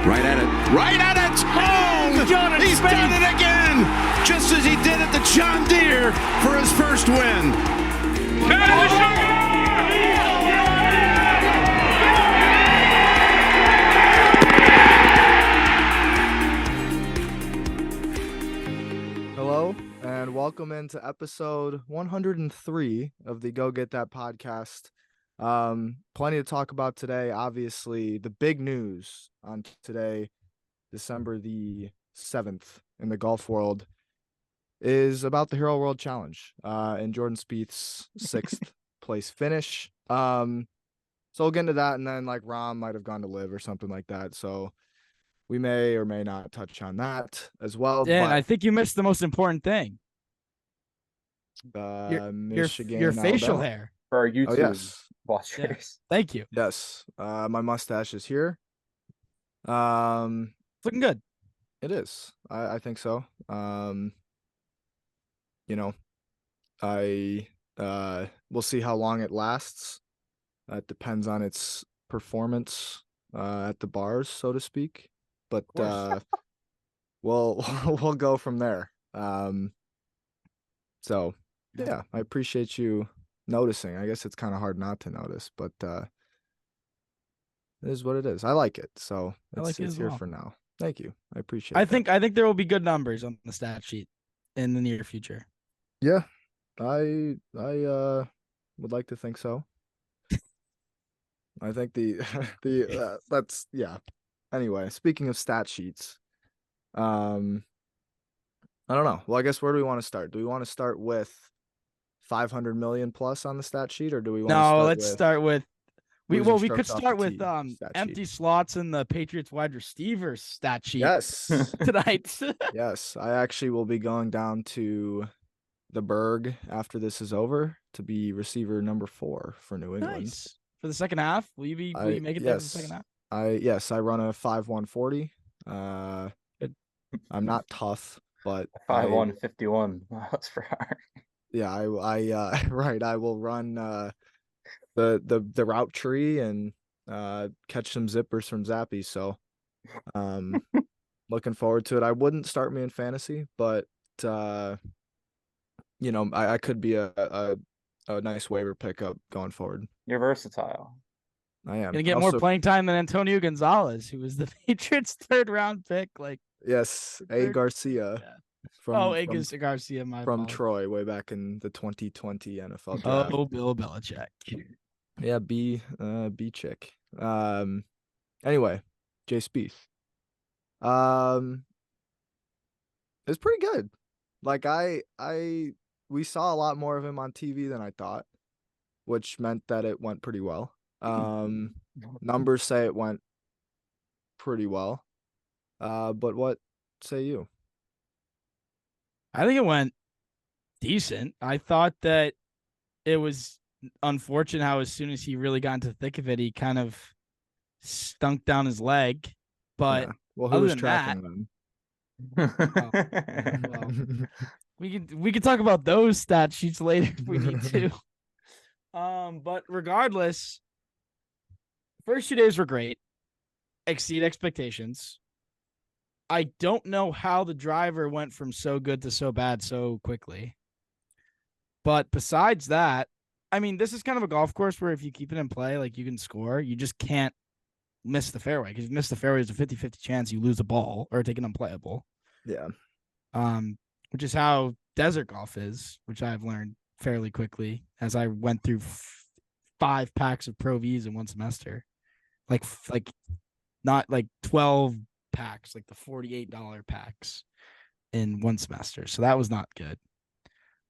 Right at it. Right at it. Oh, he's done it again. Just as he did at the John Deere for his first win. Hello, and welcome into episode 103 of the Go Get That podcast. Plenty to talk about today. Obviously, the big news on today, December the 7th in the golf world, is about the Hero World Challenge and Jordan Spieth's 6th place finish. So we'll get into that, and then like Rahm might have gone to LIV or something like that. So we may or may not touch on that as well. Dan, but I think you missed the most important thing. Michigan, your facial Alabama. hair. For our YouTube yes. watchers. Yeah. Thank you. Yes. My mustache is here. It's looking good. It is. I think so. We'll see how long it lasts. It depends on its performance at the bars, so to speak. But we'll go from there. So yeah, I appreciate you noticing. I guess it's kind of hard not to notice, but it is what it is. I like it, so it's here for now. Thank you. I appreciate it. I think there will be good numbers on the stat sheet in the near future. Yeah, I would like to think so. I think that's yeah. Anyway, speaking of stat sheets, I don't know. Well, I guess where do we want to start? Do we want to start with 500 million plus on the stat sheet, or do we want let's start with we could start with empty sheet. slots in the Patriots wide receivers stat sheet. Yes. Tonight. Yes, I actually will be going down to the Berg after this is over to be receiver number 4 for New England. Nice. For the second half, will you make it there for the second half? I run a 5.140. I'm not tough, but 5.151. Wow, that's for hard. Yeah, I right. I will run the route tree and catch some zippers from Zappy. So looking forward to it. I wouldn't start me in fantasy, but I could be a nice waiver pickup going forward. You're versatile. I am gonna get more playing time than Antonio Gonzalez, who was the Patriots' 3rd round pick. Yes, A. Garcia. Yeah. From Garcia, from Troy, way back in the 2020 NFL draft. Oh, Bill Belichick. Yeah, B chick. Anyway, Jay Spieth. It's pretty good. Like we saw a lot more of him on TV than I thought, which meant that it went pretty well. Numbers say it went pretty well. But what say you? I think it went decent. I thought that it was unfortunate how as soon as he really got into the thick of it, he kind of stunk down his leg. But yeah. Well, who was tracking them? We can talk about those stat sheets later if we need to. But regardless, first 2 days were great. Exceed expectations. I don't know how the driver went from so good to so bad so quickly. But besides that, I mean, this is kind of a golf course where if you keep it in play, you can score. You just can't miss the fairway, because if you miss the fairway, there's a 50-50 chance you lose a ball or take it unplayable. Yeah. Which is how desert golf is, which I've learned fairly quickly as I went through 5 packs of Pro Vs in one semester. Not 12 packs, the $48 packs in one semester. So that was not good.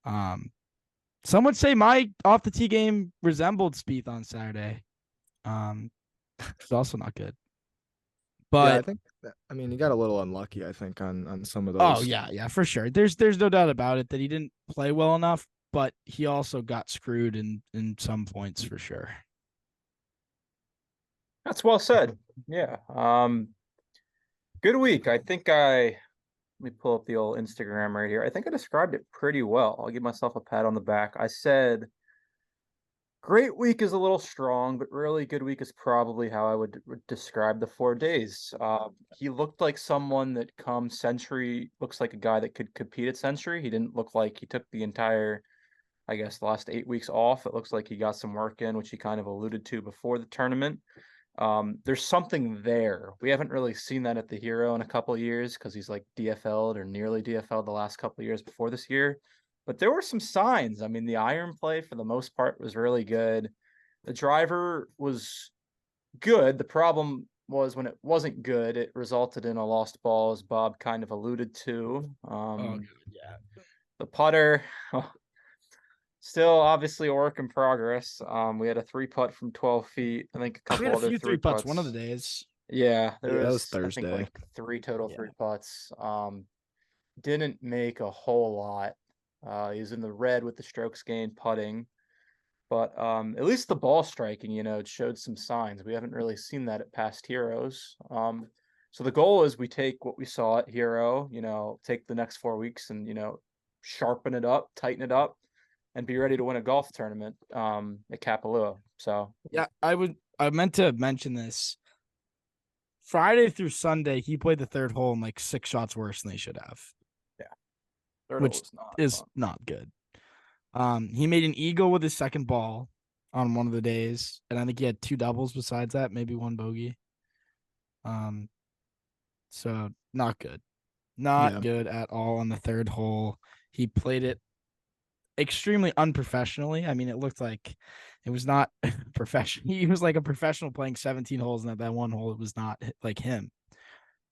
Some would say my off the tee game resembled Spieth on Saturday. It's also not good. But yeah, I think you got a little unlucky, I think, on some of those. Oh yeah, for sure. There's no doubt about it that he didn't play well enough, but he also got screwed in some points for sure. That's well said. Yeah. Good week. I think let me pull up the old Instagram right here. I think I described it pretty well. I'll give myself a pat on the back. I said Great week is a little strong, but really good week is probably how I would describe the 4 days. He looked like someone that come Century looks like a guy that could compete at Century. He didn't look like he took the entire, I guess, last 8 weeks off. It looks like he got some work in, which he kind of alluded to before the tournament. There's something there. We haven't really seen that at the Hero in a couple of years because he's like DFL'd or nearly DFL'd the last couple of years before this year. But there were some signs. I mean, the iron play for the most part was really good. The driver was good. The problem was when it wasn't good, it resulted in a lost ball, as Bob kind of alluded to. Yeah. The putter, still obviously a work in progress. We had a 3-putt from 12 feet. I think a We couple had a other few 3-putts. one of the days. Yeah, there Yeah, that was was, I think, Thursday. like 3 total Yeah. 3-putts. Didn't make a whole lot. He was in the red with the strokes gained putting. But at least the ball striking, it showed some signs. We haven't really seen that at past Heroes. So the goal is we take what we saw at Hero, take the next 4 weeks and, sharpen it up, tighten it up, and be ready to win a golf tournament at Kapalua. So Yeah, I meant to mention this. Friday through Sunday, he played the third hole and like 6 shots worse than they should have, third which hole was not is fun. not good. He made an eagle with his second ball on one of the days, and I think he had 2 doubles besides that, maybe 1 bogey. So not good. Not Yeah. good at all on the third hole. He played it extremely unprofessionally. I mean, it looked like it was not professional. He was like a professional playing 17 holes, and at that one hole, it was not like him.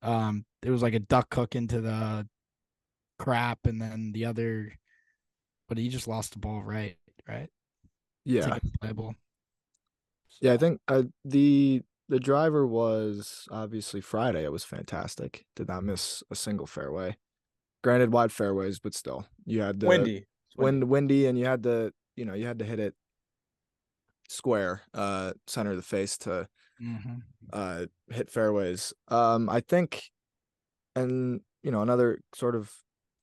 It was like a duck hook into the crap, and then the other, but he just lost the ball right. Yeah. Playable. Yeah, I think the driver was obviously Friday. It was fantastic. Did not miss a single fairway. Granted, wide fairways, but still, you had the Windy. It's windy. windy, and you had to hit it square, center of the face to hit fairways. I think, and another sort of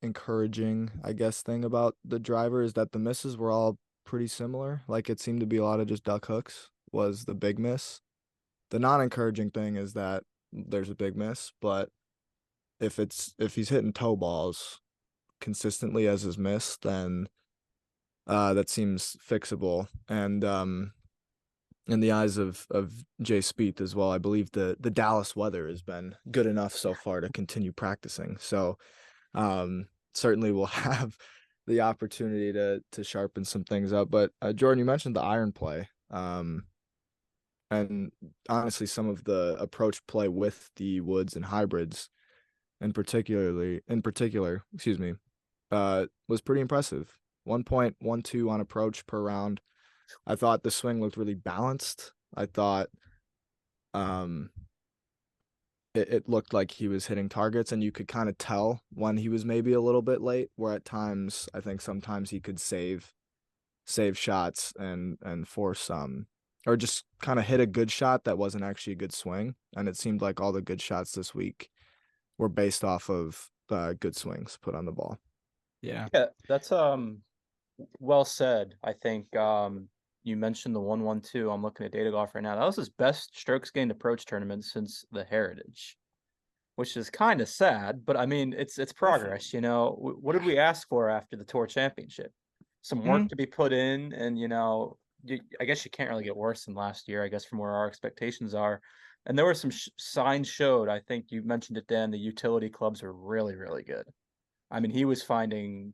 encouraging, I guess, thing about the driver is that the misses were all pretty similar. Like it seemed to be a lot of just duck hooks was the big miss. The non-encouraging thing is that there's a big miss, but if he's hitting toe balls consistently as his miss, then that seems fixable. And in the eyes of Jay Spieth as well, I believe the Dallas weather has been good enough so far to continue practicing. So certainly we'll have the opportunity to sharpen some things up. But Jordan, you mentioned the iron play. And honestly, some of the approach play with the woods and hybrids, in particular, was pretty impressive. 1.12 on approach per round. I thought the swing looked really balanced. I thought it looked like he was hitting targets, and you could kind of tell when he was maybe a little bit late, where at times I think sometimes he could save shots and force or just kind of hit a good shot that wasn't actually a good swing. And it seemed like all the good shots this week were based off of good swings put on the ball. Yeah. Yeah, that's well said. I think you mentioned the 1-1-2. I'm looking at Data Golf right now. That was his best strokes gained approach tournament since the Heritage, which is kind of sad, but I mean it's progress. What did we ask for after the Tour Championship? Some work to be put in, and I guess you can't really get worse than last year, I guess, from where our expectations are. And there were some signs showed. I think you mentioned it, Dan. The utility clubs are really, really good. I mean, he was finding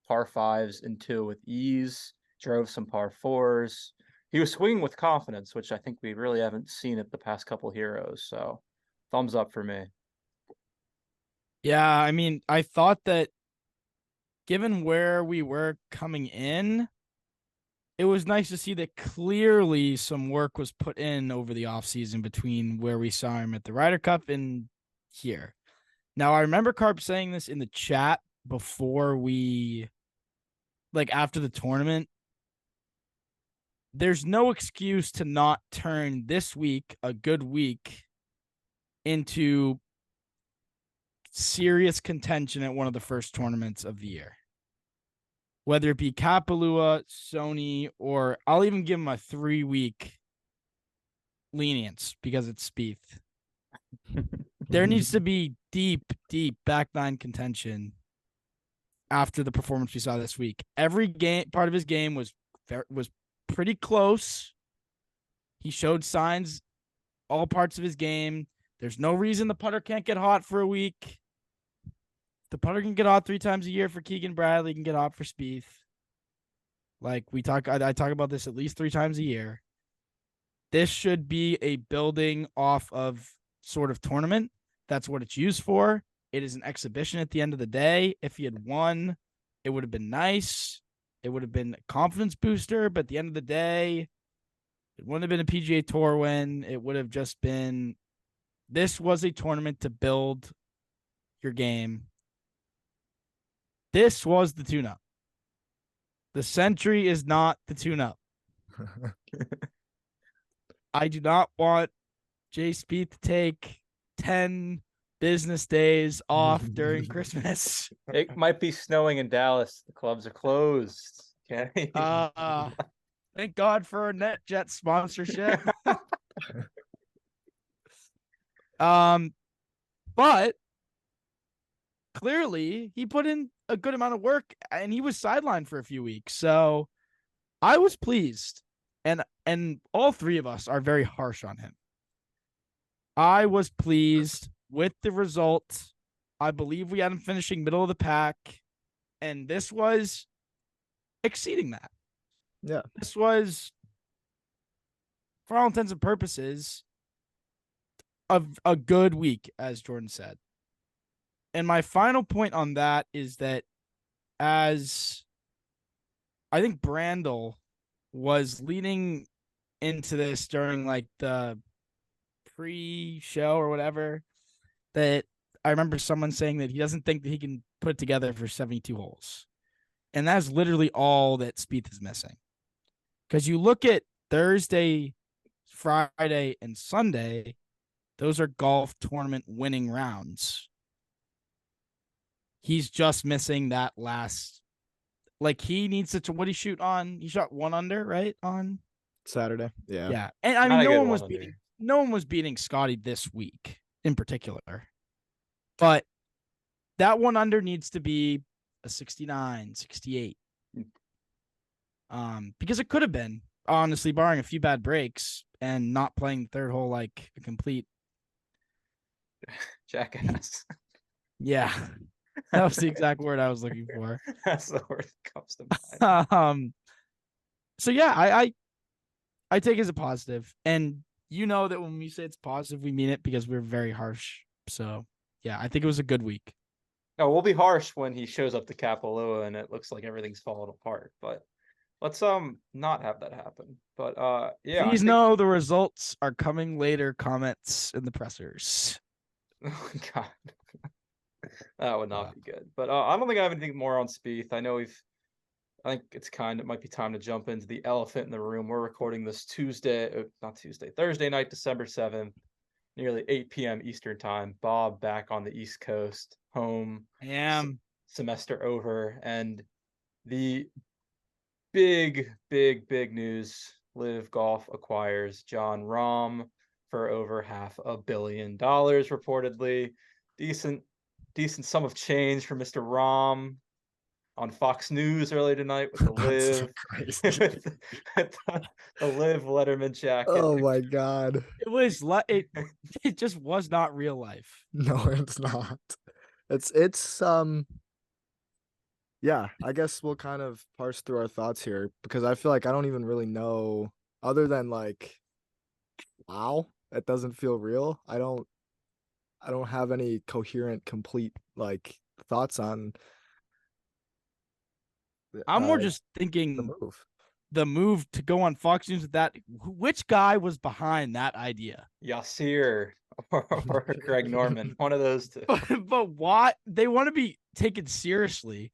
par 5s and 2 with ease, drove some par 4s. He was swinging with confidence, which I think we really haven't seen at the past couple Heroes. So thumbs up for me. Yeah, I mean, I thought that given where we were coming in, it was nice to see that clearly some work was put in over the offseason between where we saw him at the Ryder Cup and here. Now, I remember Carp saying this in the chat before after the tournament. There's no excuse to not turn this week, a good week, into serious contention at one of the first tournaments of the year. whether it be Kapalua, Sony, or I'll even give him a 3-week lenience because it's Spieth. There needs to be deep back nine contention after the performance we saw this week. Every part of his game was pretty close. He showed signs all parts of his game. There's no reason the putter can't get hot for a week. The putter can get hot 3 times a year for Keegan Bradley, can get hot for Spieth. Like I talk about this at least 3 times a year. This should be a building off of sort of tournament. That's what it's used for. It is an exhibition at the end of the day. If he had won, it would have been nice. It would have been a confidence booster. But at the end of the day, it wouldn't have been a PGA Tour win. It would have just been, this was a tournament to build your game. This was the tune-up. The Century is not the tune-up. I do not want Jay Spieth to take 10 business days off during Christmas. It might be snowing in Dallas. The clubs are closed. Okay. Thank God for a NetJet sponsorship. But clearly he put in a good amount of work and he was sidelined for a few weeks. So I was pleased. And all 3 of us are very harsh on him. I was pleased with the result. I believe we had him finishing middle of the pack. And this was exceeding that. Yeah. This was, for all intents and purposes, a good week, as Jordan said. And my final point on that is that as I think Brandel was leading into this during like the pre-show or whatever, that I remember someone saying that he doesn't think that he can put it together for 72 holes. And that's literally all that Spieth is missing. Because you look at Thursday, Friday, and Sunday, those are golf tournament winning rounds. He's just missing that last. Like, he needs to, what did he shoot on? He shot 1 under, right? On Saturday. Yeah. Yeah. And I Not mean, a no good one was 1 beating under. no one was beating Scotty this week in particular. But that 1 under needs to be a 69, 68. Because it could have been, honestly, barring a few bad breaks and not playing the 3rd hole like a complete Jackass. yeah. That was the exact word I was looking for. That's the word that comes to mind. So yeah, I take it as a positive. And you know that when we say it's positive, we mean it because we're very harsh. So yeah, I think it was a good week. No, we'll be harsh when he shows up to Kapalua and it looks like everything's falling apart. But let's not have that happen. But yeah. Please know the results are coming later. Comments in the pressers. Oh God. That would not be good. But I don't think I have anything more on Spieth. I think it might be time to jump into the elephant in the room. We're recording this Thursday night, December 7th, nearly 8 p.m. Eastern time. Bob back on the East Coast, home. I am. Semester over. And the big news, LIV Golf acquires Jon Rahm for over $500 million, reportedly. Decent sum of change for Mr. Rahm on Fox News early tonight with the LIV. The LIV Letterman jacket. Oh my God. It was it just was not real life. No, it's not. It's yeah, I guess we'll kind of parse through our thoughts here because I feel like I don't even really know other than like, wow, that doesn't feel real. I don't have any coherent, complete like thoughts on. I'm more just thinking the move to go on Fox News with that. Which guy was behind that idea? Yasir or Greg Norman, one of those two. But why? They want to be taken seriously,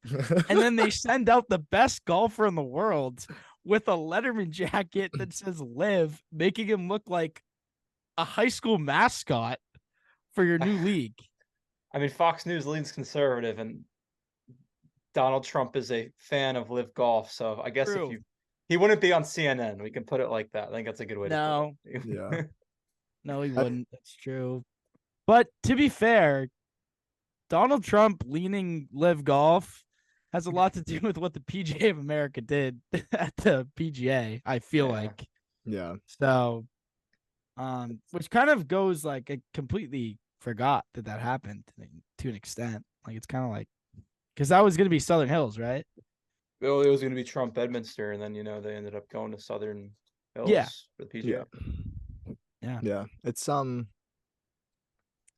and then they send out the best golfer in the world with a Letterman jacket that says "Live," making him look like a high school mascot for your new league. I mean, Fox News leans conservative, and Donald Trump is a fan of LIV Golf, so I guess True. he wouldn't be on CNN. We can put it like that. I think that's a good way to No, put it. Yeah. no, he wouldn't. That's true. But to be fair, Donald Trump leaning LIV Golf has a lot to do with what the PGA of America did at the PGA, I feel Yeah. like. Yeah. So, which kind of goes like I completely forgot that happened to an extent. Like it's kind of like because that was going to be Southern Hills, right? Well, it was going to be Trump Bedminster, and then they ended up going to Southern Hills Yeah. for the PGA. Yeah. It's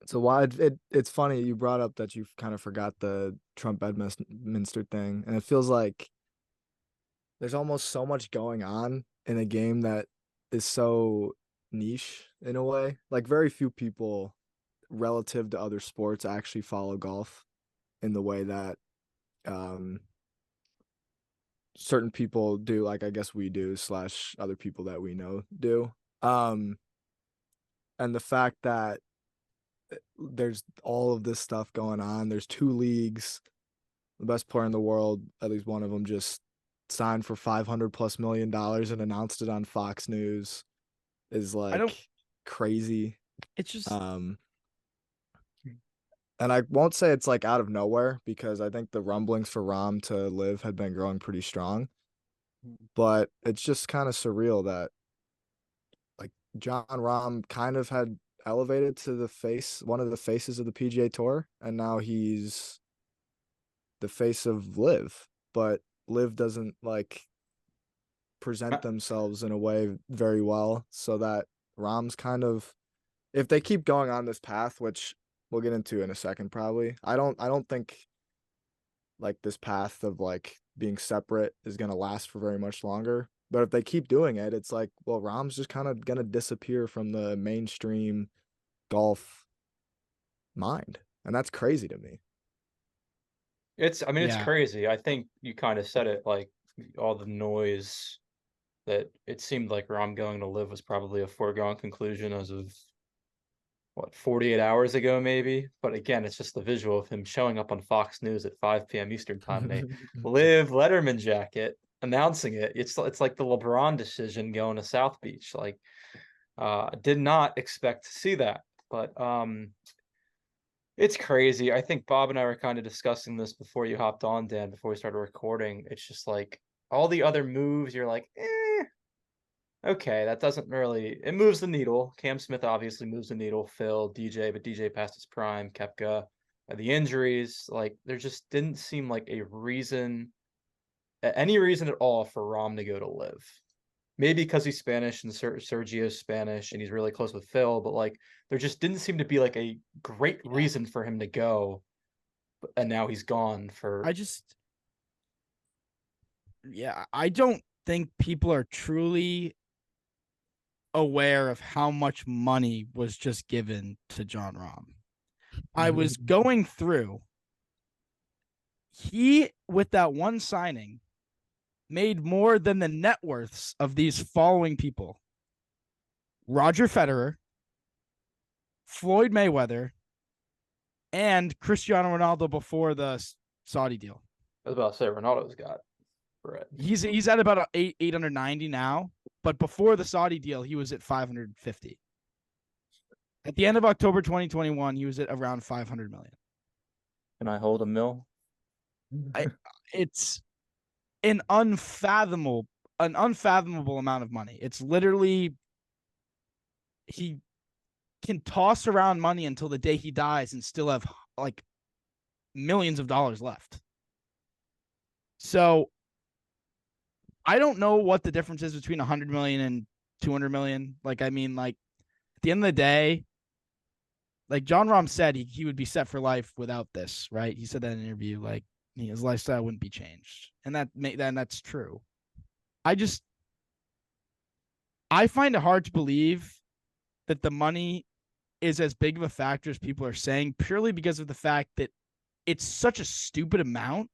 so why it's funny you brought up that you kind of forgot the Trump Bedminster thing, and it feels like there's almost so much going on in a game that is so niche in a way. Like very few people relative to other sports actually follow golf in the way that certain people do, like I guess we do / other people that we know do. And the fact that there's all of this stuff going on. There's 2 leagues. The best player in the world, at least one of them, just signed for $500+ million and announced it on Fox News. Is like crazy. It's just And I won't say it's like out of nowhere because I think the rumblings for Rahm to LIV had been growing pretty strong. But it's just kind of surreal that like Jon Rahm kind of had elevated to one of the faces of the PGA Tour, and now he's the face of LIV, but LIV doesn't like present themselves in a way very well, so that Rahm's kind of, if they keep going on this path, which we'll get into in a second probably, I don't think like this path of like being separate is going to last for very much longer. But if they keep doing it, it's like, well, Rahm's just kind of going to disappear from the mainstream golf mind. And that's crazy to me. It's crazy. I think you kind of said it, like all the noise that it seemed like Rahm going to LIV was probably a foregone conclusion as of 48 hours ago, maybe. But again, it's just the visual of him showing up on Fox News at 5 p.m. Eastern time in a LIV Letterman jacket, announcing it. It's like the LeBron decision going to South Beach. Like, did not expect to see that, but it's crazy. I think Bob and I were kind of discussing this before you hopped on, Dan, before we started recording. It's just like all the other moves, you're like, okay, that doesn't really, it moves the needle. Cam Smith obviously moves the needle. Phil, DJ, but DJ past his prime. Koepka, the injuries, like there just didn't seem like any reason at all for Rahm to go to LIV. Maybe because he's Spanish and Sergio's Spanish and he's really close with Phil, but like there just didn't seem to be like a great reason for him to go. And now he's gone for. I don't think people are truly aware of how much money was just given to Jon Rahm. I was going through. He, with that one signing, made more than the net worths of these following people: Roger Federer, Floyd Mayweather, and Cristiano Ronaldo before the Saudi deal. I was about to say Ronaldo's got bread. He's at about 890 now, but before the Saudi deal, he was at 550. At the end of October 2021, he was at around 500 million. Can I hold a mill? It's an unfathomable amount of money. It's literally, he can toss around money until the day he dies and still have like millions of dollars left. So I don't know what the difference is between 100 million and 200 million. Like, I mean, like at the end of the day, like Jon Rahm said, he would be set for life without this, right? He said that in an interview, like his lifestyle wouldn't be changed. And that's true. I find it hard to believe that the money is as big of a factor as people are saying, purely because of the fact that it's such a stupid amount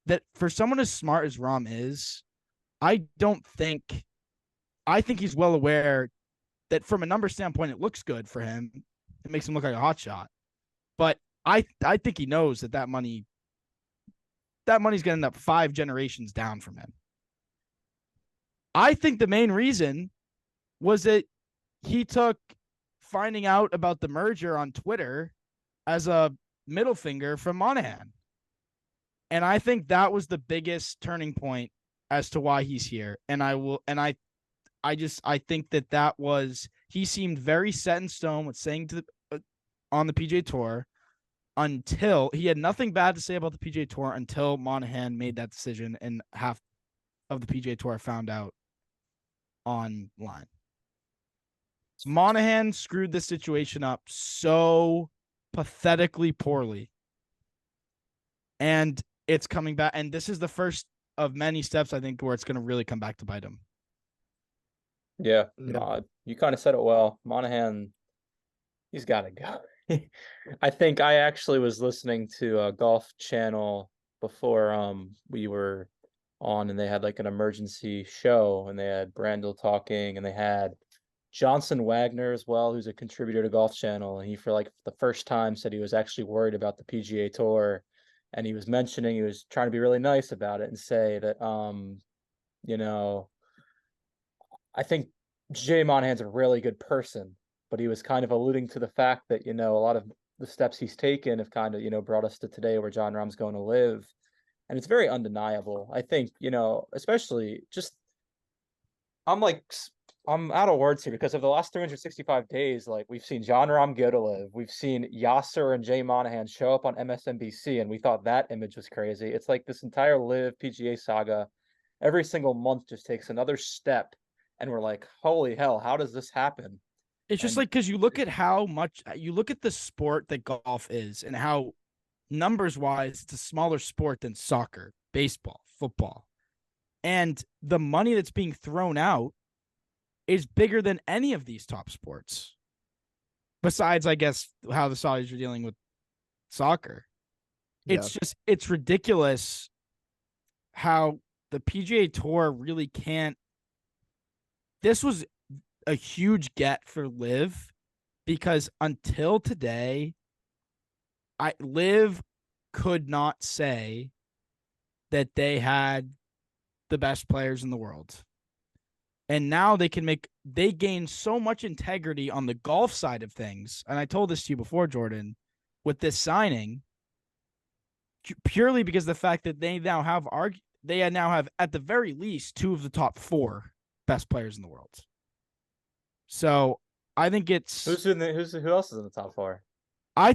that for someone as smart as Rahm is, I think he's well aware that from a number standpoint, it looks good for him. It makes him look like a hot shot. But I think he knows that money that money's going to end up 5 generations down from him. I think the main reason was that he took finding out about the merger on Twitter as a middle finger from Monahan. And I think that was the biggest turning point as to why he's here. And I think that was, he seemed very set in stone with saying on the PGA Tour until he had nothing bad to say about the PGA Tour until Monahan made that decision and half of the PGA Tour found out online. Monahan screwed this situation up so pathetically poorly. And it's coming back. And this is the first of many steps, I think, where it's going to really come back to bite him. Yeah. You kind of said it well. Monahan, he's got to go. I think I actually was listening to a Golf Channel before we were on, and they had like an emergency show, and they had Brandel talking, and they had Johnson Wagner as well, who's a contributor to Golf Channel, and he, for like the first time, said he was actually worried about the PGA Tour, and he was trying to be really nice about it and say that I think Jay Monahan's a really good person, but he was kind of alluding to the fact that a lot of the steps he's taken have kind of brought us to today where Jon Rahm's going to live, and it's very undeniable. I think especially just I'm out of words here because of the last 365 days, like we've seen Jon Rahm go to live. We've seen Yasser and Jay Monahan show up on MSNBC, and we thought that image was crazy. It's like this entire live PGA saga, every single month just takes another step, and we're like, holy hell, how does this happen? It's just like, because you look at the sport that golf is and how numbers wise, it's a smaller sport than soccer, baseball, football. And the money that's being thrown out is bigger than any of these top sports. Besides, I guess, how the Saudis are dealing with soccer. It's it's ridiculous how the PGA Tour really can't. This was a huge get for LIV because until today, LIV could not say that they had the best players in the world. And now they gain so much integrity on the golf side of things. And I told this to you before, Jordan, with this signing, purely because of the fact that they now have at the very least 2 of the top 4 best players in the world. So I think it's who else is in the top 4? I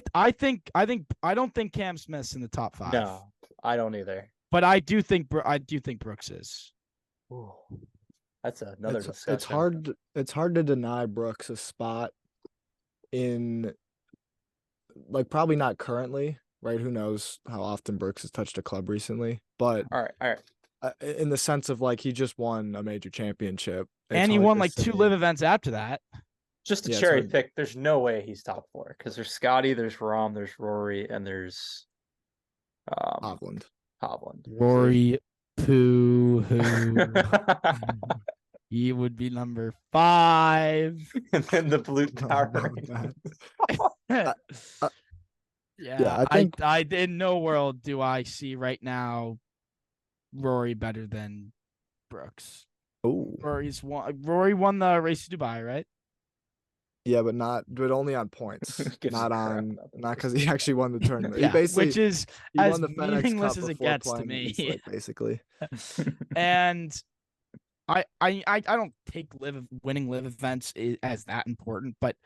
don't think Cam Smith's in the top 5. No, I don't either. But I do think Brooks is. Ooh, that's another discussion. It's hard to deny Brooks a spot in, like, probably not currently, right? Who knows how often Brooks has touched a club recently? But all right. In the sense of, like, he just won a major championship. And he won like 2 live events after that. Just a cherry pick. There's no way he's top 4 because there's Scotty, there's Rahm, there's Rory, and there's Hovland. Rory Poo, who he would be number 5. And then the blue power. Yeah, I think I in no world do I see right now Rory better than Brooks. Oh, Rory won the race to Dubai, right? Yeah, but only on points, not because he actually won the tournament. Yeah, he which is as won the FedEx meaningless Cup as it before gets to playing me. Eastwick, basically. And I don't take winning live events as that important, but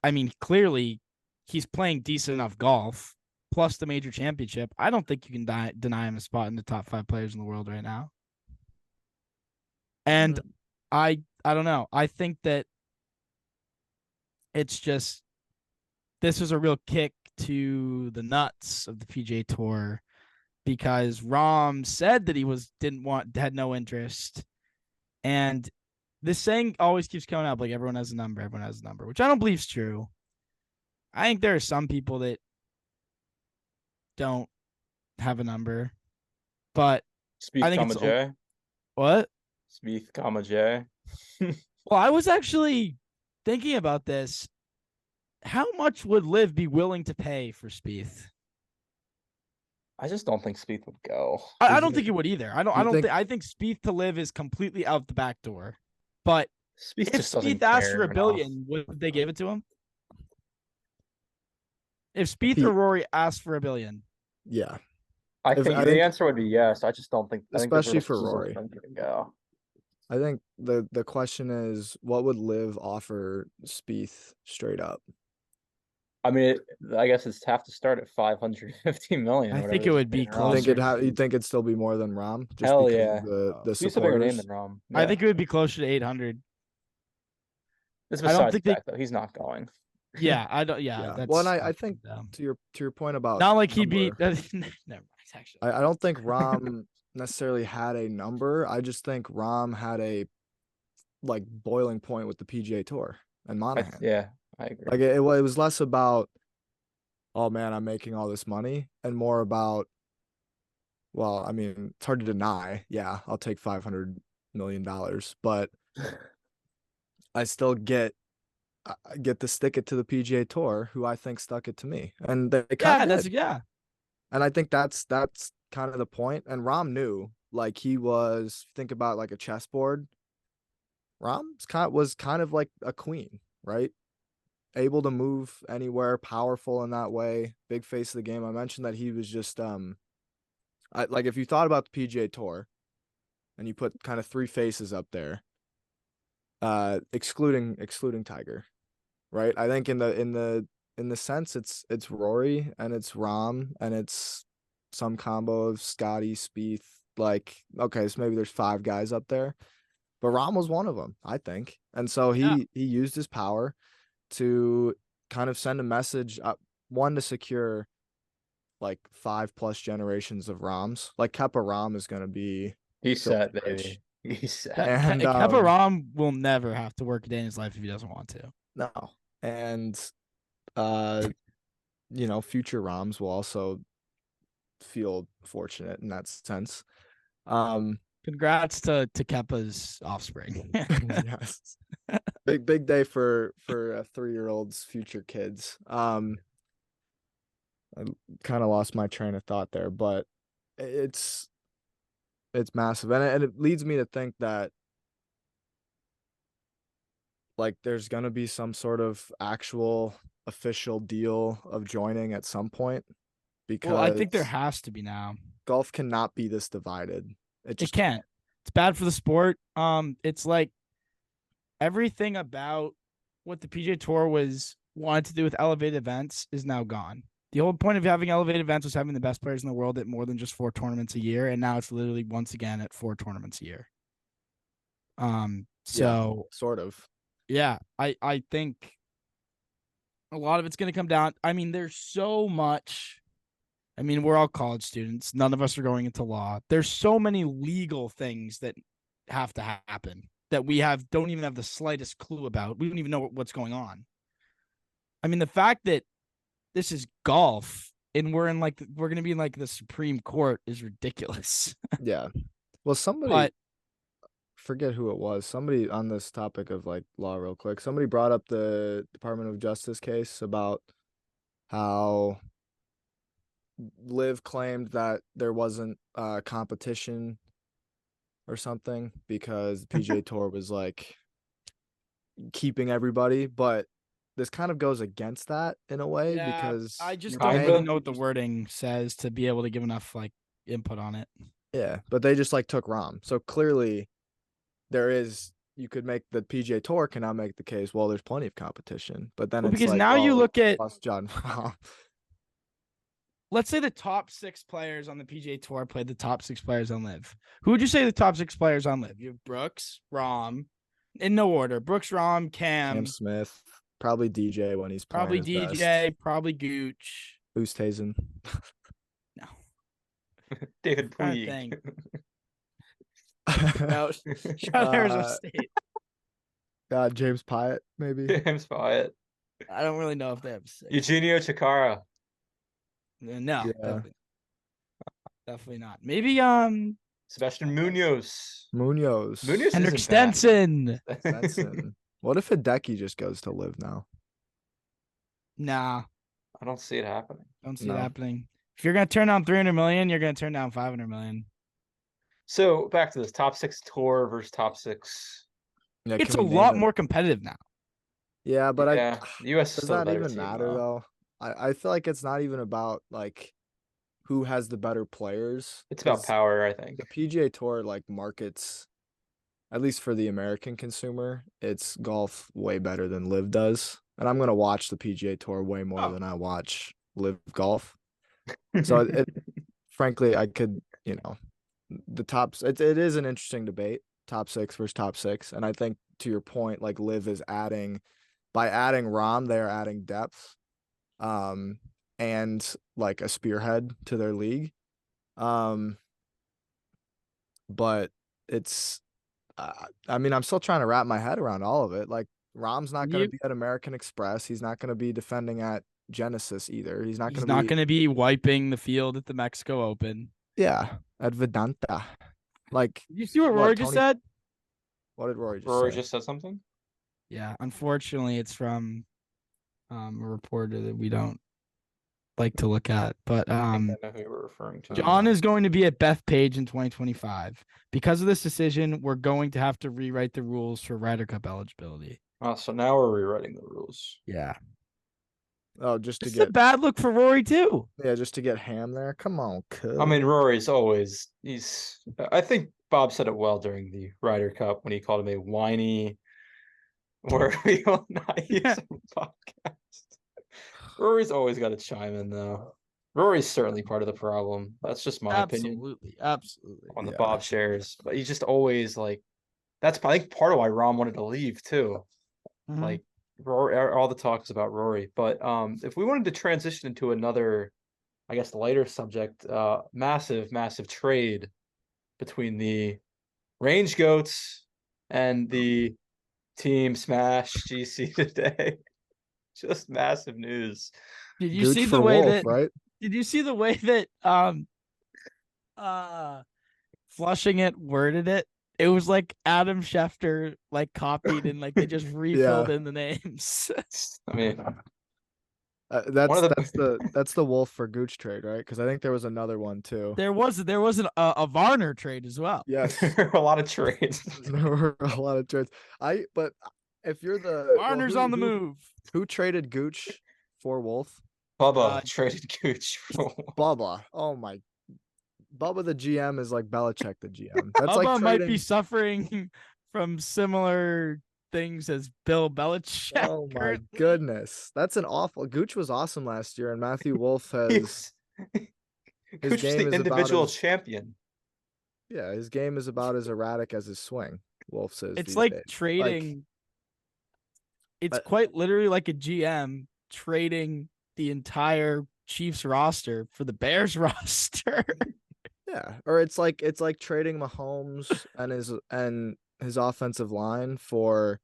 I mean, clearly he's playing decent enough golf plus the major championship. I don't think you can deny him a spot in the top 5 players in the world right now. And I don't know. I think that it's just, this was a real kick to the nuts of the PGA Tour because Rahm said that he had no interest. And this saying always keeps coming up, like everyone has a number, which I don't believe is true. I think there are some people that don't have a number, but Spieth, I think Jay. What? Spieth, Jay. Well, I was actually thinking about this. How much would LIV be willing to pay for Spieth? I just don't think Spieth would go. I don't think it would either. I don't think- think I think Spieth to live is completely out the back door. But Spieth if just doesn't Spieth asked for care a enough. billion, would they give it to him? If Spieth He- or Rory asked for a billion, Yeah, I If- think I the think- answer would be yes. I just don't think, I think especially there's for a reason Rory. for him to go. I think the question is, what would Liv offer Spieth straight up? I mean, I guess it's have to start at 550 million. I or think whatever it he's would be paying You Rahm. think closer. you think it'd still be more than Rahm? Just Hell because yeah. of the Spieth's a bigger name supporters. than Rahm. I Yeah. think it would be closer to 800. It's I don't besides think the they- fact that he's not going. Yeah, I don't. Yeah, Yeah. that's. Well, and I that's think dumb. to your point about Not like he'd be. number, Never mind. Actually, I don't think Rahm necessarily had a number. I just think Rahm had a like boiling point with the PGA Tour and Monahan. Yeah, I agree. Like it was less about, oh man, I'm making all this money, and more about, well, I mean, it's hard to deny. Yeah, I'll take $500 million, but I still get to stick it to the PGA Tour, who I think stuck it to me, and they kind yeah, of that's did. yeah. And I think that's kind of the point. And Rahm knew, like he was, think about like a chessboard. Was kind of like a queen, right? Able to move anywhere, powerful in that way, big face of the game. I mentioned that he was just like if you thought about the PGA Tour and you put kind of three faces up there, excluding Tiger, right? I think in the sense it's Rory and it's Rahm and it's some combo of Scotty, Spieth. Like, okay, so maybe there's 5 guys up there, but Rahm was one of them, I think. And so he used his power to kind of send a message, one, to secure like 5+ generations of Rahms. Like Kepa Rahm is going to be He's set, filthy rich. baby. He's set. And Kepa Rahm will never have to work a day in his life if he doesn't want to. no, and future Rahms will also feel fortunate in that sense. Congrats to Kepa's offspring. Yes. Big day for 3-year-olds, future kids. I kind of lost my train of thought there, but it's massive, and it leads me to think that like there's gonna be some sort of actual official deal of joining at some point, because Well, I think there has to be now. golf cannot be this divided. It can't. It's bad for the sport. It's like everything about what the PGA Tour wanted to do with elevated events is now gone. The whole point of having elevated events was having the best players in the world at more than just 4 tournaments a year, and now it's literally once again at 4 tournaments a year. So sort of. yeah, I think a lot of it's going to come down. I mean, there's so much. I mean, we're all college students. None of us are going into law. There's so many legal things that have to happen that we don't even have the slightest clue about. We don't even know what's going on. I mean, the fact that this is golf and we're going to be in like the Supreme Court is ridiculous. Yeah. Well, somebody, But forget who it was. Somebody on this topic of like law real quick. Somebody brought up the Department of Justice case about how LIV claimed that there wasn't competition or something because the PGA Tour was like keeping everybody, but this kind of goes against that in a way, yeah, because I just you're don't Kinda. really paying- know what the wording says to be able to give enough like input on it. Yeah, but they just like took Rahm. So clearly you could make the PGA Tour can now make the case, well, there's plenty of competition, but then Well, it's because like, now you well, look at, plus Jon Rahm. let's say the top 6 players on the PGA Tour played the top 6 players on LIV. Who would you say the top 6 players on LIV? You have Brooks, Rahm, in no order. Brooks, Rahm, Cam Smith, probably DJ when he's playing probably his DJ, best. probably Gooch. Oosthuizen. No, David trying to Puig. think. No, shout out Arizona State. James Pyatt, maybe. James Pyatt. I don't really know if they have 6. Eugenio Chikara. No, Yeah. definitely not. Maybe Sebastian Munoz. Munoz. Munoz Henrik isn't bad. Stenson. Stenson. What if Hideki just goes to LIV now? Nah, I don't see it happening. don't see No. it happening. If you're gonna turn down 300 million, you're gonna turn down 500 million. So back to this top 6 tour versus top 6. Yeah, It's can a we name lot it? more competitive now. Yeah, but Yeah, the US is does still a that better even team, matter though? I feel like it's not even about like who has the better players. It's about 'cause power, I think. the PGA Tour like markets, at least for the American consumer, it's golf way better than LIV does. And I'm gonna watch the PGA Tour way more Oh. than I watch LIV Golf. So frankly, I could, the tops. It is an interesting debate, top 6 versus top 6, and I think to your point, like LIV is by adding Rahm, they are adding depth, and like a spearhead to their league, but it's, I mean, I'm still trying to wrap my head around all of it. Like Rahm's not going to be at American Express. He's not going to be defending at Genesis either. He's not going to be wiping the field at the Mexico Open. Yeah, at Vedanta. Like, did you see what Rory just said? What did Rory just Rory say? just said something? Yeah, unfortunately, it's from a reporter that we don't like to look at. But I think I know who you were referring to. John is going to be at Bethpage in 2025. Because of this decision, we're going to have to rewrite the rules for Ryder Cup eligibility. Oh, so now we're rewriting the rules. Yeah. Oh, just to It's a get bad look for Rory too. just to get Ham there. Come on, cuz. I mean, Rory's always I think Bob said it well during the Ryder Cup when he called him a whiny, where we will not use a podcast. Rory's always got to chime in though. Rory's certainly part of the problem. That's just my opinion Absolutely. on the Bob shares. But he's just always like, that's I think part of why Rahm wanted to leave too. Mhm. Like Rory, all the talk is about Rory. But if we wanted to transition into another, I guess, lighter subject, massive trade between the Range Goats and the Team Smash GC today. Just massive news. Did you Gooch see for the way Wolf, that right? Did you see the way that Flushing It worded it? It was like Adam Schefter like copied and like they just refilled in the names. I mean, That's the Wolf for Gooch trade, right? Because I think there was another one too. There was a Varner trade as well. Yes, there were a lot of trades. there were a lot of trades. But if you're the Varner's on the move. Who traded Gooch for Wolf? Bubba traded Gooch. Bubba. Oh my. Bubba the GM is like Belichick the GM. That's Bubba like might be suffering from similar things as Bill Belichick. Oh my goodness. That's an awful. Gooch was awesome last year, and Matthew Wolf has Gooch is the individual champion. Yeah, his game is about as erratic as his swing. Wolf says it's like days. trading. It's quite literally like a GM trading the entire Chiefs roster for the Bears roster. Yeah, or it's like trading Mahomes and his offensive line for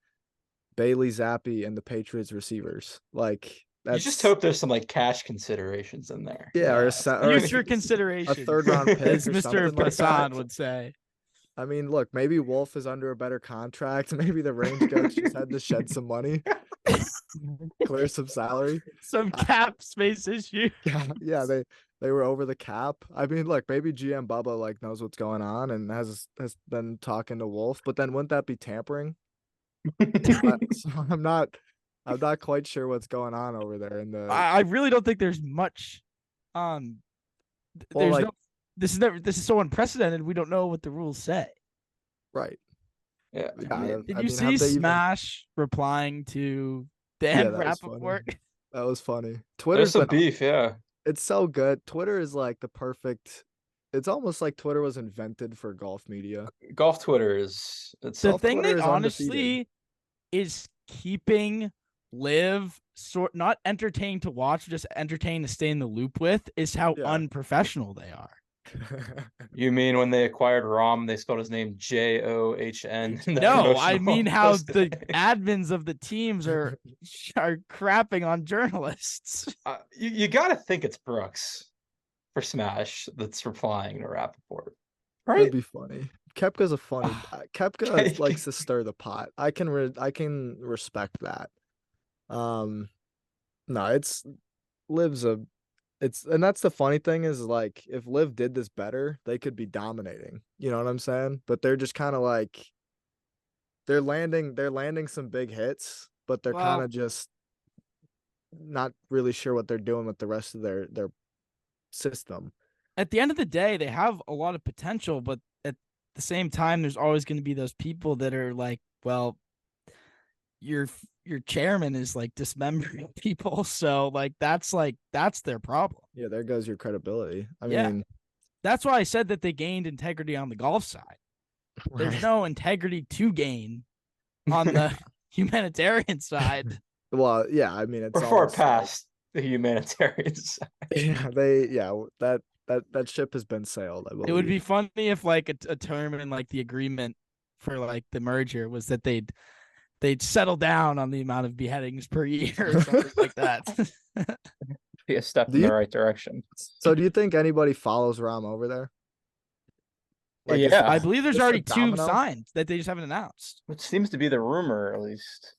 Bailey Zappi and the Patriots receivers. Like, you just hope there's some like cash considerations in there. Yeah, or future consideration, a third round pick, as Mr. Passan would say. I mean, look, maybe Wolf is under a better contract. Maybe the Range Goats just had to shed some money, clear some salary, some cap space issue. Yeah, they were over the cap. I mean, look, maybe GM Bubba like knows what's going on and has been talking to Wolf, but then wouldn't that be tampering? So I'm not quite sure what's going on over there in the. I really don't think there's much. This is so unprecedented. We don't know what the rules say. Right. Yeah. Did you see Smash replying to Dan Rappaport? That was funny. Twitter's There's some beef, yeah. It's so good. Twitter is like the perfect. It's almost like Twitter was invented for golf media. Golf Twitter is the thing that honestly is keeping LIV not entertaining to watch, just entertaining to stay in the loop with, is how unprofessional they are. You mean when they acquired Rahm, they spelled his name John? No, I mean how the admins of the teams are crapping on journalists. You got to think it's Brooks for Smash that's replying to Rappaport. Right? It'd be funny. Koepka's a funny. Koepka likes to stir the pot. I can respect that. No, it's LIV's and that's the funny thing is like if Liv did this better, they could be dominating. You know what I'm saying? But they're just kind of like they're landing some big hits, but they're kind Well, of just not really sure what they're doing with the rest of their system. at the end of the day, they have a lot of potential, but at the same time, there's always going to be those people that are like, well, your chairman is like dismembering people, so that's their problem. Yeah, there goes your credibility. I Yeah. mean, That's why I said that they gained integrity on the golf side. There's right. no integrity to gain on the humanitarian side. Well, yeah, I mean it's We're far almost like- past the humanitarian side. Yeah, that ship has been sailed, I believe. It would be funny if like a term in like the agreement for like the merger was that they'd settle down on the amount of beheadings per year or something like that. Be a step Do in the you- right direction. So do you think anybody follows Rahm over there? Like, is- Yeah. I believe there's Just a already two domino? signed that they just haven't announced. Which seems to be the rumor, at least.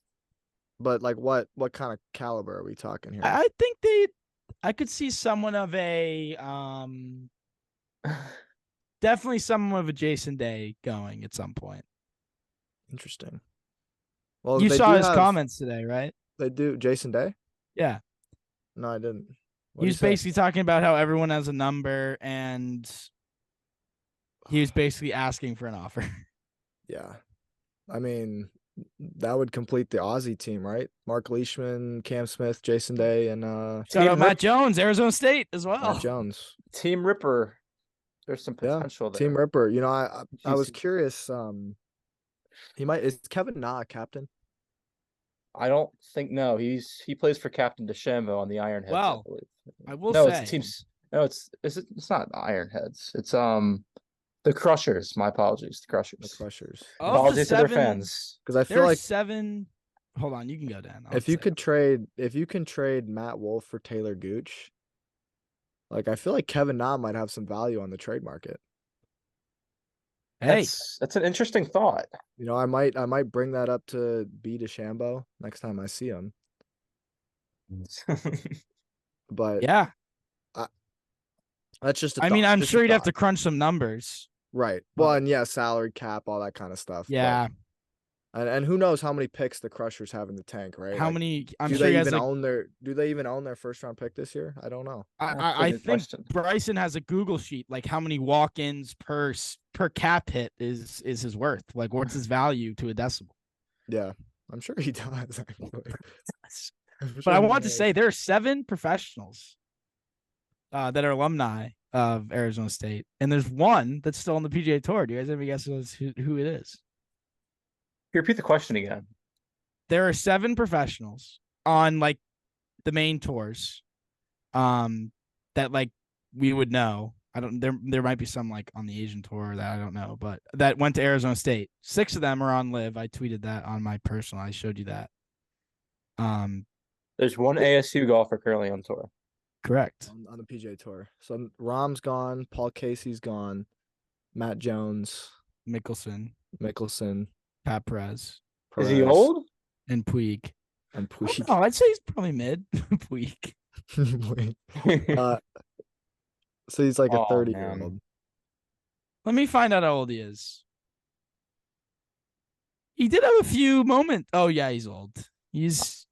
But like what kind of caliber are we talking here? I think I could see someone of a definitely someone of a Jason Day going at some point. Interesting. Well, You they saw do his have- comments today, right? They do. Jason Day? Yeah. No, I didn't. What'd He was say? basically talking about how everyone has a number and he was basically asking for an offer. Yeah. I mean, that would complete the Aussie team, right? Mark Leishman, Cam Smith, Jason Day, and Shout out Team Matt Rip- Jones, Arizona State as well. Matt Jones. Team Ripper. There's some Yeah, potential there. Team Ripper. You know, I was He's- curious. Is Kevin Na a captain? I don't think he plays for Captain DeChambeau on the Ironheads. Well, I believe. I will no, say it's teams. No, it's not Ironheads. It's the Crushers. My apologies, the Crushers. The Crushers. of the Apologies to their 7, fans. Because I there feel are like 7. Hold on, you can go down. if you can trade Matt Wolf for Taylor Gooch, like I feel like Kevin Na might have some value on the trade market. hey, That's an interesting thought. You know, I might bring that up to B DeChambeau next time I see him. But yeah. that's just. I mean, I'm sure you'd have to crunch some numbers. Right. Well, and yeah, salary cap, all that kind of stuff. but- Yeah. and who knows how many picks the Crushers have in the tank, right? How Like, many? I'm do sure they he has even like. own their? Do they even own their first round pick this year? I don't know. That's a I good think question. Bryson has a Google sheet like how many walk-ins per cap hit is his worth. Like what's his value to a decimal? Yeah, I'm sure he does. Actually. I'm But sure I he want to does. say there are 7 professionals that are alumni of Arizona State, and there's one that's still on the PGA Tour. Do you guys have any guesses who it is? Can you repeat the question again? There are 7 professionals on like the main tours, that like we would know. I don't. There might be some like on the Asian tour that I don't know, but that went to Arizona State. 6 of them are on LIV. I tweeted that on my personal. I showed you that. There's one ASU golfer currently on tour. Correct. on the PGA Tour. So Rahm's gone, Paul Casey's gone, Matt Jones, Mickelson, Mickelson, Pat Perez, Is he Perez, old? and Puig. and Oh, Puig. no, I'd say he's probably mid. Puig. So he's like a Aw, 30-year-old. man. Let me find out how old he is. He did have a few moments. Oh yeah, he's old. He's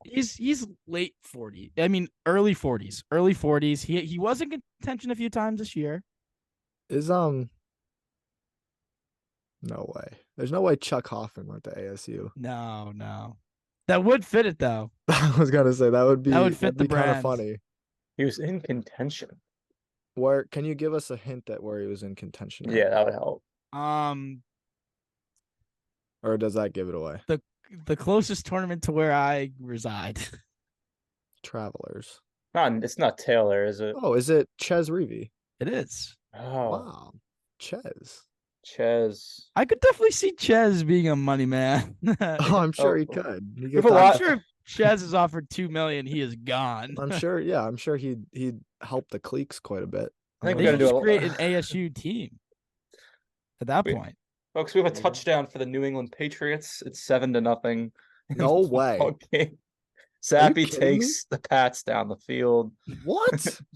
late 40s. I mean, early 40s. Early 40s. He was in contention a few times this year. Is no way. There's no way Chuck Hoffman went to ASU. No. That would fit it though. I was gonna say that would be fit the kind of brand. funny. He was in contention. Where can you give us a hint at where he was in contention? at? Yeah, that would help. Or does that give it away? The closest tournament to where I reside. Travelers. It's not Taylor, is it? Oh, is it Ches Reavie? It is. Oh, Wow. Ches. Ches. I could definitely see Ches being a money man. Oh, I'm sure he Oh. could. He With gets a on- lot- I'm sure if Ches is offered $2 million, he is gone. I'm sure, yeah, I'm sure he'd help the cliques quite a bit. I think They we should gotta do just a- create an ASU team at that We- point. Folks, we have a There you go. touchdown for the New England Patriots. It's 7-0. No way. Okay. Zappy kidding me? takes the Pats down the field. What?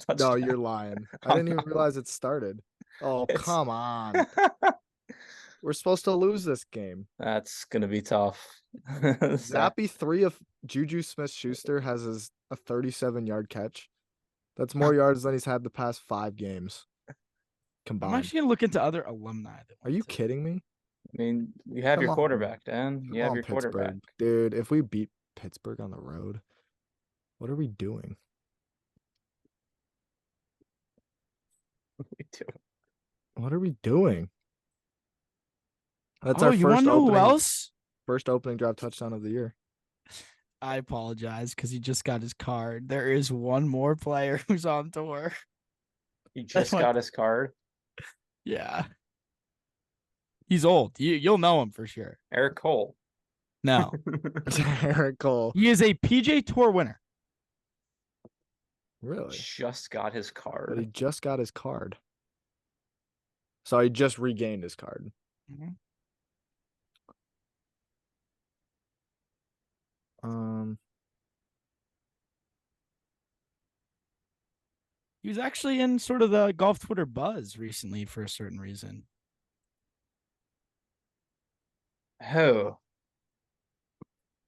No, Touchdown. you're lying. I I'm didn't even not. realize it started. Oh, It's- come on. We're supposed to lose this game. That's gonna be tough. Zappy 3 of Juju Smith-Schuster has a 37-yard catch. That's more yards than he's had the past 5 games I'm combined. actually gonna look into other alumni. Are you kidding me? I mean, you have Come your on. quarterback, Dan. You Come have on, your quarterback. Pittsburgh. Dude, if we beat Pittsburgh on the road, what are we doing? What are we doing? That's Oh, our you want first to know who opening, else? first opening drive touchdown of the year. I apologize because he just got his card. There is one more player who's on tour. He just what- got his card. Yeah. He's old. You'll know him for sure. Eric Cole. No. Eric Cole. He is a PJ Tour winner. Really? Just got his But card. he just got his card. So he just regained his card. Mhm. He was actually in sort of the golf Twitter buzz recently for a certain reason. Oh.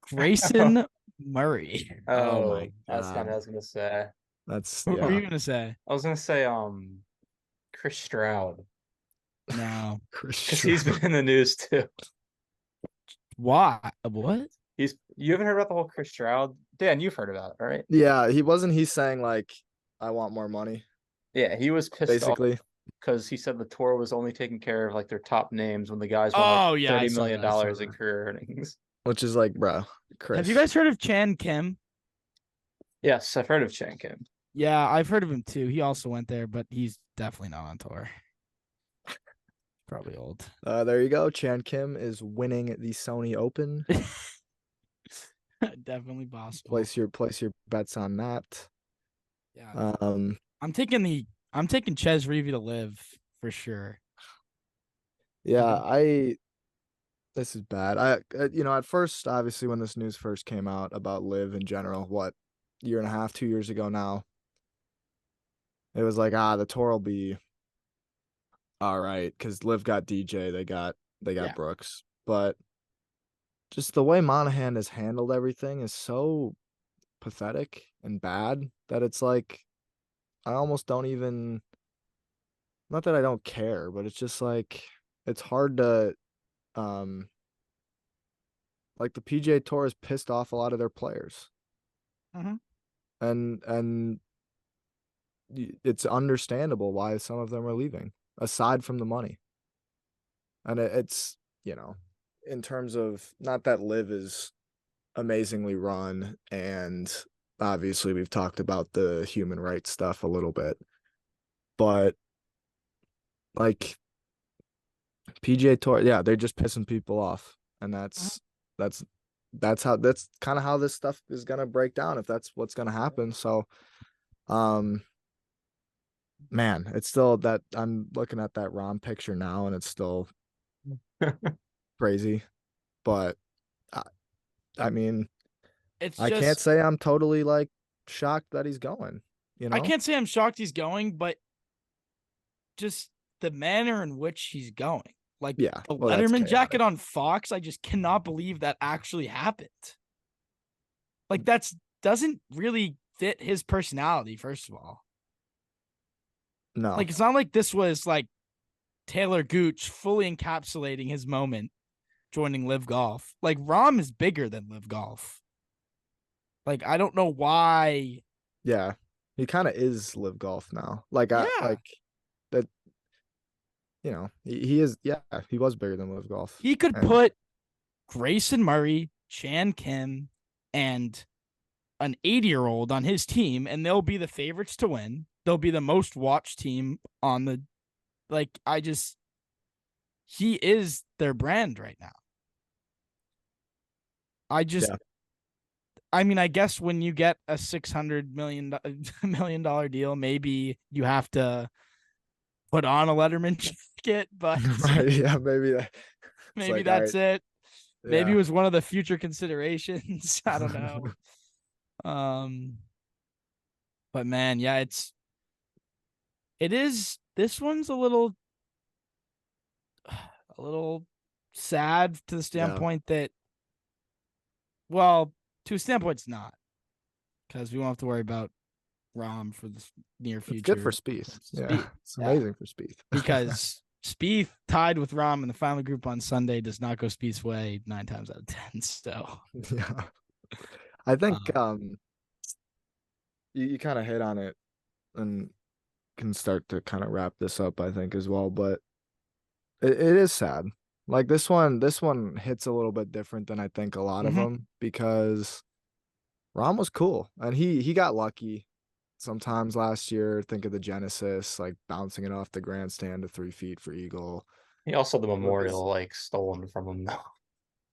Grayson Murray. Oh my That's not God. what I was gonna say. That's What were you yeah. gonna say? I was gonna say Chris Stroud. No. Because he's been in the news too. Why? What? You haven't heard about the whole Chris Stroud? Dan, you've heard about it, right? Yeah, he's saying like, I want more money, Yeah, he was pissed basically. off because he said the tour was only taking care of like their top names when the guys won Oh, like yeah, I $30 saw million that, I saw in that. career earnings. Which is like, bro, Chris. Have you guys heard of Chan Kim? Yes, I've heard of Chan Kim. Yeah, I've heard of him too. He also went there, but he's definitely not on tour. Probably old. There you go. Chan Kim is winning the Sony Open. Definitely possible. Place your bets on that. Yeah. Um, I'm taking Ches Reavie to live for sure. yeah, this is bad. At first, obviously, when this news first came out about LIV in general, what, year and a half, 2 years ago now, it was like, the tour will be all right because LIV got DJ, they got Yeah. Brooks, but just the way Monahan has handled everything is so pathetic and bad that it's like, I almost don't even, not that I don't care, but it's just like, it's hard to, like the PGA Tour has pissed off a lot of their players. Mhm. And it's understandable why some of them are leaving, aside from the money. And it's, in terms of, not that LIV is amazingly run, and obviously we've talked about the human rights stuff a little bit, but like PGA Tour, yeah, they're just pissing people off, and that's kind of how this stuff is gonna break down if that's what's gonna happen. So, man, it's still that I'm looking at that Rahm picture now, and it's still crazy, but I mean, I can't say I'm totally like shocked that he's going. I can't say I'm shocked he's going, but just the manner in which he's going. Like Yeah, the well, that's Letterman jacket chaotic. on Fox, I just cannot believe that actually happened. Like doesn't really fit his personality, first of all. No, Like it's not like this was like Taylor Gooch fully encapsulating his moment joining LIV Golf. Like Rahm is bigger than LIV Golf. Like I don't know why. yeah, he kind of is LIV Golf now. Like I Yeah. like that. He is. Yeah, he was bigger than LIV Golf. He could And- put Grayson Murray, Chan Kim, and an 80-year-old on his team, and they'll be the favorites to win. They'll be the most watched team on the, he is their brand right now. Yeah. I mean, I guess when you get a $600 million deal, maybe you have to put on a Letterman jacket, but right? Yeah, maybe that. maybe like, that's it. Maybe yeah. it was one of the future considerations. I don't know. But man, yeah, it is. This one's a little sad to the standpoint that, well, to a standpoint, it's not, because we won't have to worry about Rahm for the near future. It's good for Spieth. Yeah, it's amazing for Spieth. Because Spieth tied with Rahm in the final group on Sunday does not go Spieth's way 9 times out of 10. So yeah, I think you kind of hit on it and can start to kind of wrap this up, I think, as well. But it is sad. Like this one hits a little bit different than I think a lot of them, because Rahm was cool and he got lucky sometimes last year. Think of the Genesis, like bouncing it off the grandstand to 3 feet for eagle. He also had the memorial like stolen from him though.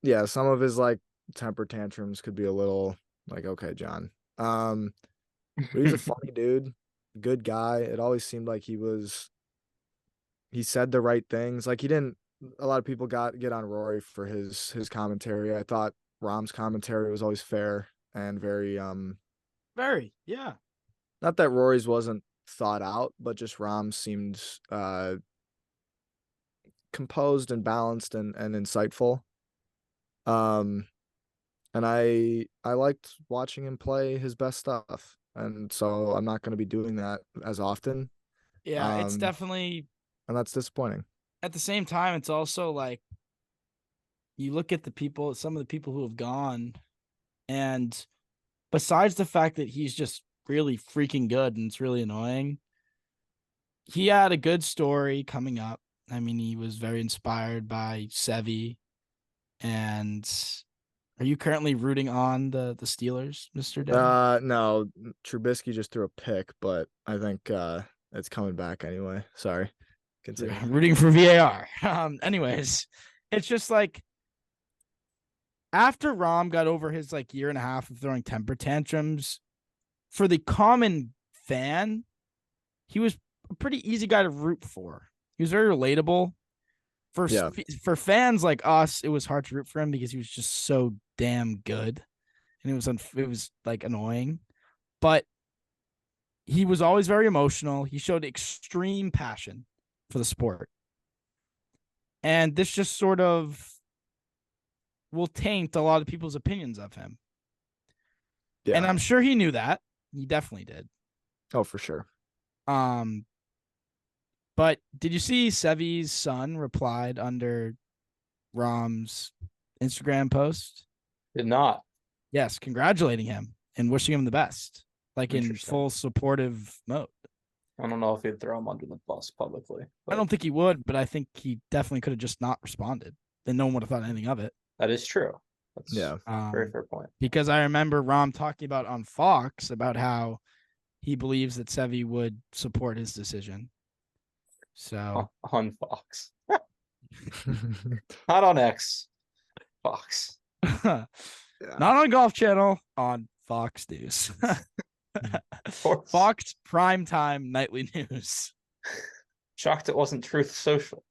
Yeah, some of his like temper tantrums could be a little like, okay, John. But he's a funny dude, good guy. It always seemed like he said the right things. Like a lot of people get on Rory for his commentary. I thought Rahm's commentary was always fair and very yeah. Not that Rory's wasn't thought out, but just Rahm seemed composed and balanced and insightful. And I liked watching him play his best stuff. And so I'm not going to be doing that as often. Yeah, it's definitely, and that's disappointing. At the same time, it's also like, you look at some of the people who have gone, and besides the fact that he's just really freaking good and it's really annoying, he had a good story coming up. I mean, he was very inspired by Seve. And are you currently rooting on the Steelers, Mr. Dan? No, Trubisky just threw a pick, but I think it's coming back anyway. Sorry. Continue. Rooting for VAR. Anyways, it's just like, after Rahm got over his like year and a half of throwing temper tantrums, for the common fan, he was a pretty easy guy to root for. He was very relatable. For fans like us, it was hard to root for him because he was just so damn good, and it was like annoying. But he was always very emotional. He showed extreme passion for the sport, and this just sort of will taint a lot of people's opinions of him. Yeah. And I'm sure he knew that. He definitely did. Oh, for sure. But did you see Seve's son replied under Rahm's Instagram post? Did not. Yes, congratulating him and wishing him the best, like in full supportive mode. I don't know if he'd throw him under the bus publicly. I don't think he would, but I think he definitely could have just not responded. Then no one would have thought anything of it. That is true. That's a very fair point. Because I remember Rahm talking about on Fox about how he believes that Seve would support his decision. So on Fox. Not on X. Fox. Not on Golf Channel, on Fox News. Fox primetime nightly news. Shocked it wasn't Truth Social.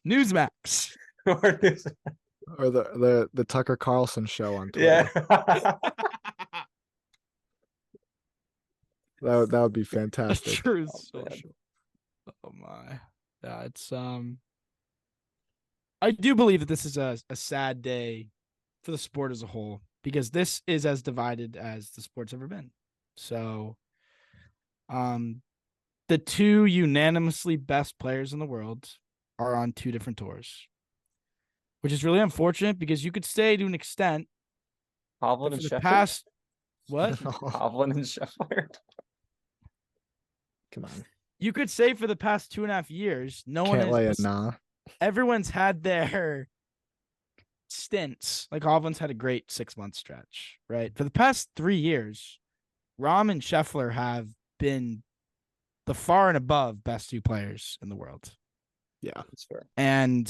Newsmax. Or the Tucker Carlson show on Twitter. Yeah. That would be fantastic. Truth Social. Oh my. Yeah, it's I do believe that this is a sad day for the sport as a whole, because this is as divided as the sport's ever been. So the 2 unanimously best players in the world are on 2 different tours, which is really unfortunate, because you could say to an extent, Hovland and Sheffield. What? Hovland and Sheffield. Come on. You could say for the past 2.5 years, everyone's had their stints. Like Hovland's had a great 6-month stretch, right? For the past 3 years, Rahm and Scheffler have been the far and above best 2 players in the world. Yeah, that's fair. And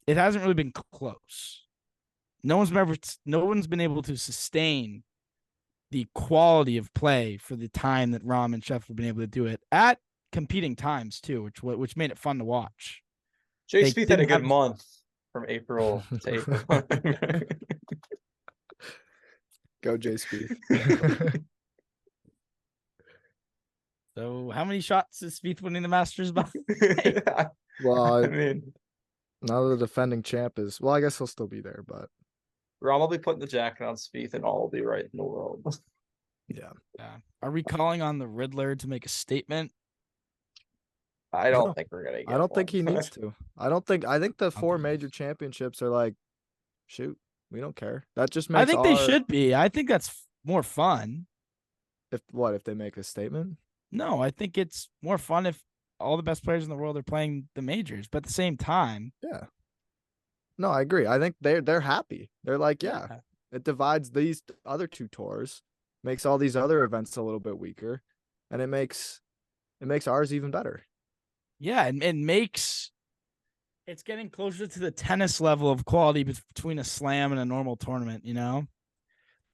it hasn't really been close. No one's been able to sustain the quality of play for the time that Rahm and Scheffler have been able to do it at competing times too, which made it fun to watch. Jay Spieth had a good month from April to April. Go Jay Spieth. So how many shots is Spieth winning the Masters by? Well, I mean, now the defending champ is, well, I guess he'll still be there, but Rahm will be putting the jacket on Spieth, and all will be right in the world. yeah. Yeah. Are we calling on the Riddler to make a statement? I don't No, think we're gonna get. I don't think he one. needs to. I think the four Okay. major championships are like, shoot, we don't care. That just I makes think they should be. I think that's more fun. if they make a statement. No, I think it's more fun if all the best players in the world are playing the majors, but at the same time, Yeah. No, I agree. I think they're happy. They're like, yeah, it divides these other two tours, makes all these other events a little bit weaker, and it makes ours even better. yeah, and it makes it's getting closer to the tennis level of quality between a slam and a normal tournament, you know?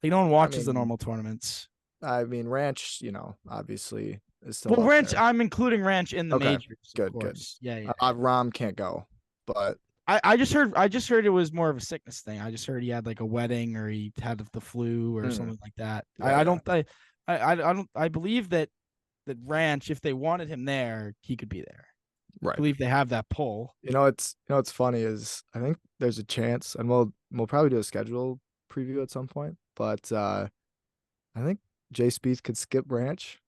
Like no one watches the mean, normal tournaments. I mean, Ranch, obviously is still Well, up Ranch, there. I'm including Ranch in the Okay, majors, of good. course. Yeah. Rahm can't go, but I just heard it was more of a sickness thing. I just heard he had like a wedding or he had the flu or something like that. I believe that Ranch, if they wanted him there, he could be there. right. I believe they have that poll. What's funny is I think there's a chance, and we'll probably do a schedule preview at some point, but I think Jay Spieth could skip Ranch.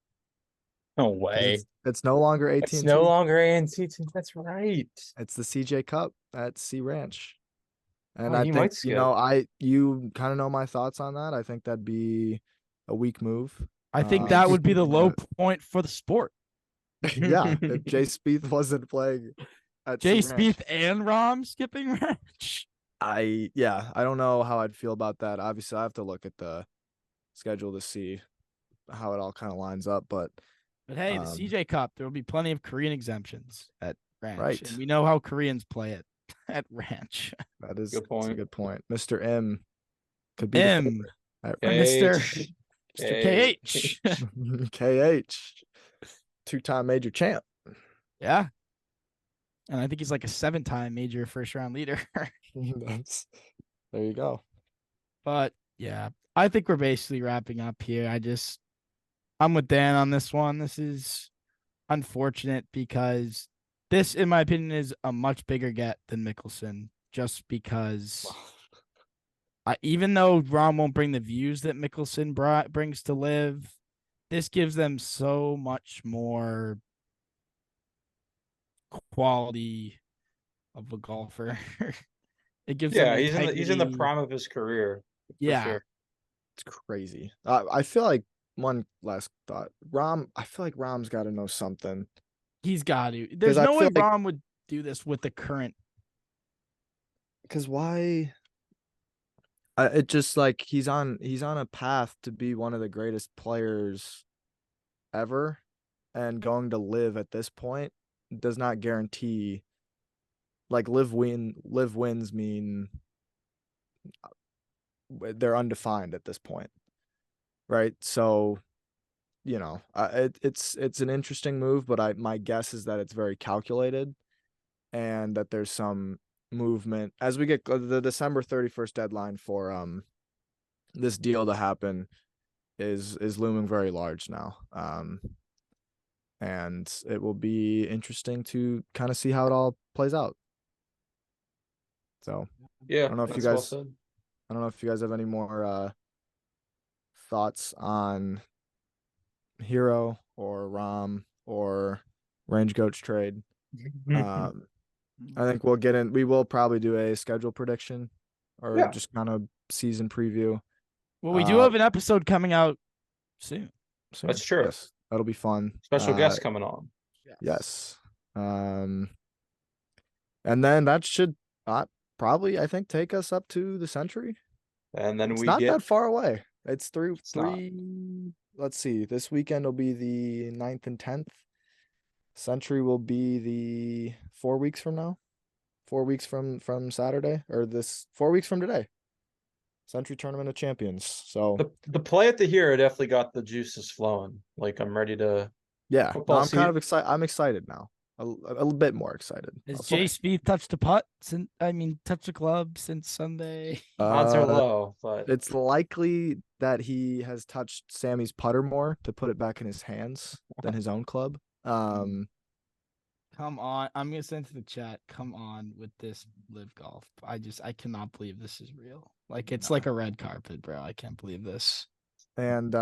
No 'Cause way. It's no longer It's 18. no longer ANC. That's right. It's the CJ Cup at Sea Ranch. And Oh, I he think, might skip. you kind of know my thoughts on that. I think that'd be a weak move. I think that would be the low but- point for the sport. yeah, if Jay Spieth wasn't playing at Jay Sea Ranch. Spieth and Rahm skipping Ranch. I don't know how I'd feel about that. Obviously, I have to look at the schedule to see how it all kind of lines up, but But hey, the CJ Cup, there will be plenty of Korean exemptions at Ranch. Right. And we know how Koreans play it at Ranch. that is Good point. That's a good point. Mr. M could be the M. favorite at Or Ranch. Mr. KH. KH, two-time major champ. Yeah. And I think he's like a 7-time major first round leader. There you go. But yeah, I think we're basically wrapping up here. I'm with Dan on this one. This is unfortunate because this, in my opinion, is a much bigger get than Mickelson, just because even though Rahm won't bring the views that Mickelson brings to LIV, this gives them so much more quality of a golfer. It gives them he's in the integrity. prime of his career. for Yeah. sure. It's crazy. I feel like one last thought. I feel like Rahm's got to know something. He's got to. There's I no way feel like- Rahm would do this with the current. Because why? It just like he's on a path to be one of the greatest players ever, and going to LIV at this point does not guarantee. Like LIV wins mean they're undefined at this point, right? So, it's an interesting move, but my guess is that it's very calculated, and that there's some movement as we get the December 31st deadline for this deal to happen is looming very large now. And it will be interesting to kind of see how it all plays out. So Yeah, I don't know if you that's well guys said. I don't know if you guys have any more thoughts on Hero or Rahm or Range Coach trade. I think we will probably do a schedule prediction or just kind of season preview. Well, we do have an episode coming out soon. That's true. Yes, that'll be fun. Special guest coming on. Yes. And then that should probably, I think, take us up to the Century. And then It's we not get that far away. It's through It's not. three. Let's see. This weekend will be the 9th and 10th. Century will be the 4 weeks from now. 4 weeks from Saturday, or 4 weeks from today. Century Tournament of Champions. So the play at the Hero definitely got the juices flowing. Like I'm ready to. yeah, football I'm kind season- of excited. I'm excited now. a little bit more excited. Has I'll say. Jay Spieth touched a putt touched a club since Sunday? Odds are low, but It's likely that he has touched Sammy's putter more to put it back in his hands than his own club. Come on. I'm gonna send to the chat. Come on with this LIV Golf. I cannot believe this is real. Like it's like a red carpet, bro. I can't believe this. And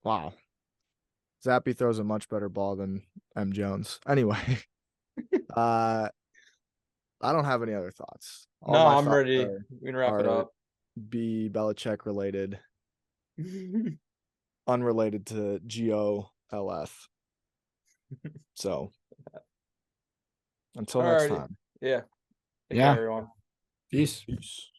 wow. Zappy throws a much better ball than M. Jones. Anyway, I don't have any other thoughts. All no, my I'm thoughts ready. are We can wrap it up. B. Belichick related, unrelated to GOLF. So until next Alrighty. time. Yeah. Take Yeah. care, everyone. Peace. Peace.